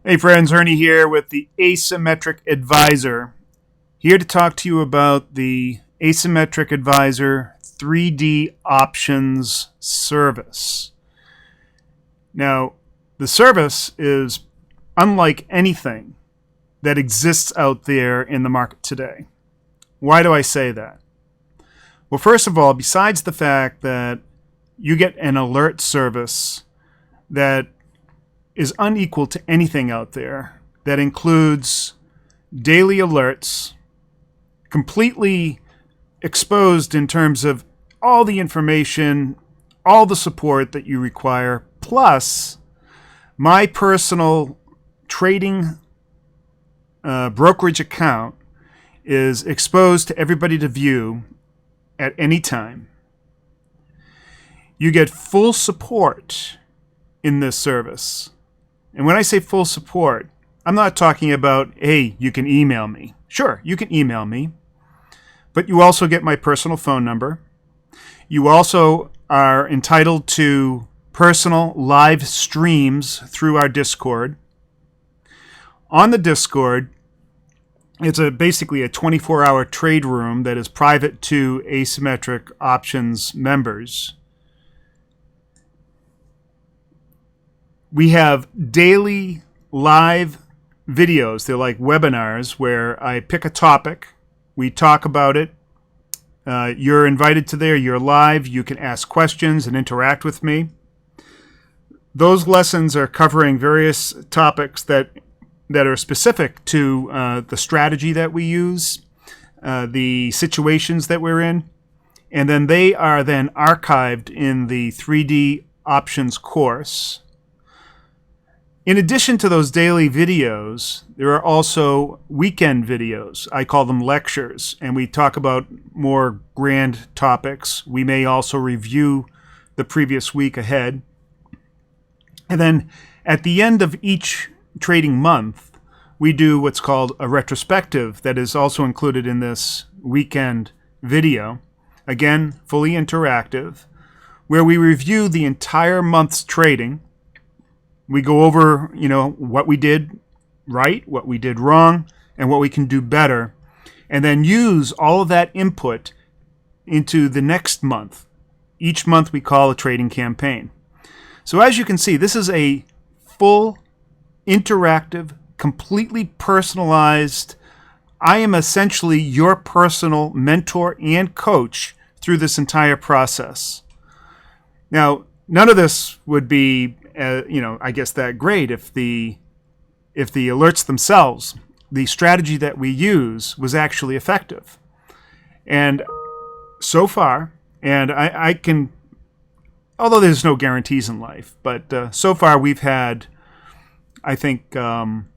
Hey friends, Ernie here with the Asymmetric Advisor. Here to talk to you about the Asymmetric Advisor 3D Options service. Now, the service is unlike anything that exists out there in the market today. Why do I say that? Well, first of all, besides the fact that you get an alert service that is unequal to anything out there, that includes daily alerts, completely exposed in terms of all the information, all the support that you require, plus my personal trading brokerage account is exposed to everybody to view at any time. You get full support in this service. And when I say full support, I'm not talking about, hey, you can email me. Sure, you can email me. But you also get my personal phone number. You also are entitled to personal live streams through our Discord. On the Discord, it's basically a 24-hour trade room that is private to Asymmetric Options members. We have daily live videos. They're like webinars where I pick a topic, we talk about it. You're invited to there. You're live. You can ask questions and interact with me. Those lessons are covering various topics that are specific to the strategy that we use, the situations that we're in, and then they are then archived in the 3D Options course. In addition to those daily videos, there are also weekend videos. I call them lectures, and we talk about more grand topics. We may also review the previous week ahead. And then at the end of each trading month, we do what's called a retrospective that is also included in this weekend video. Again, fully interactive, where we review the entire month's trading. We go over, what we did right, what we did wrong, and what we can do better, and then use all of that input into the next month. Each month we call a trading campaign. So as you can see, this is a full, interactive, completely personalized. I am essentially your personal mentor and coach through this entire process. Now, none of this would be I guess that great if the alerts themselves, the strategy that we use, was actually effective. And so far, and I can, although there's no guarantees in life, but so far we've had, I think, 11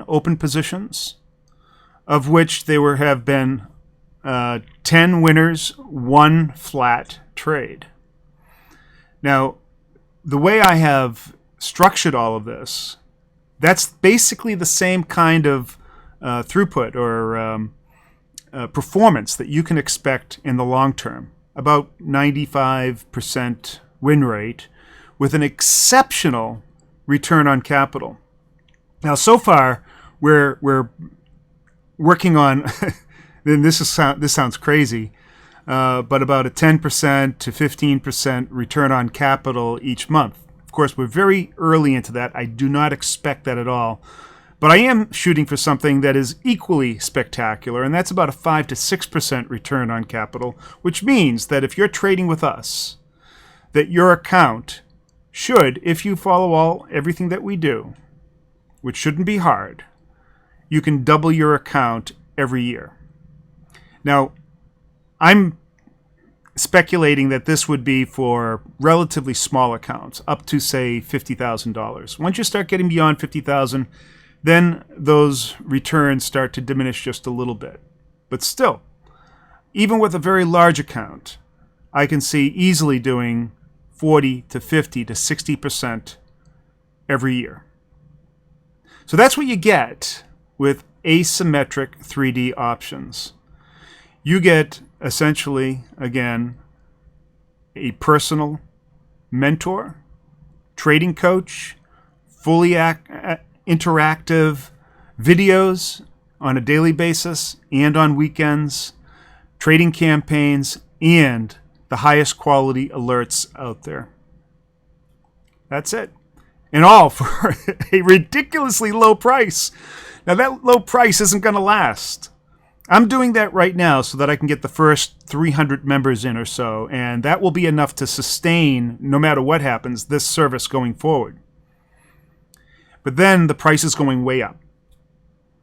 open positions, of which there have been 10 winners, 1 flat trade. Now, the way I have structured all of this, that's basically the same kind of throughput or performance that you can expect in the long term. About 95% win rate with an exceptional return on capital. Now, so far, we're working on, and this sounds crazy, but about a 10% to 15% return on capital each month. Of course, we're very early into that. I do not expect that at all. But I am shooting for something that is equally spectacular, and that's about a 5 to 6% return on capital, which means that if you're trading with us, that your account should, if you follow everything that we do, which shouldn't be hard, you can double your account every year. Now, I'm speculating that this would be for relatively small accounts, up to, say, $50,000. Once you start getting beyond $50,000, then those returns start to diminish just a little bit. But still, even with a very large account, I can see easily doing 40 to 50 to 60% every year. So that's what you get with asymmetric 3D options. You get essentially, again, a personal mentor trading coach, fully interactive videos on a daily basis and on weekends, trading campaigns, and the highest quality alerts out there. That's it. And all for a ridiculously low price. Now, that low price isn't going to last. I'm doing that right now so that I can get the first 300 members in or so, and that will be enough to sustain, no matter what happens, this service going forward. But then the price is going way up.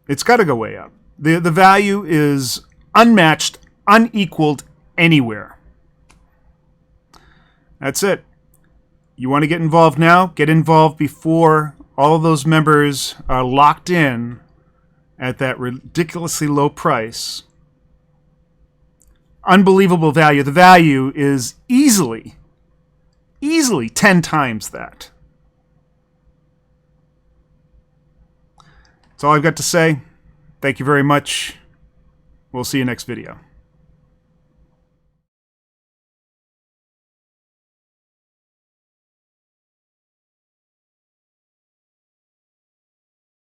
It's got to go way up. The value is unmatched, unequaled anywhere. That's it. You want to get involved now? Get involved before all of those members are locked in at that ridiculously low price. Unbelievable value. The value is easily 10 times that. That's all I've got to say. Thank you very much. We'll see you next video.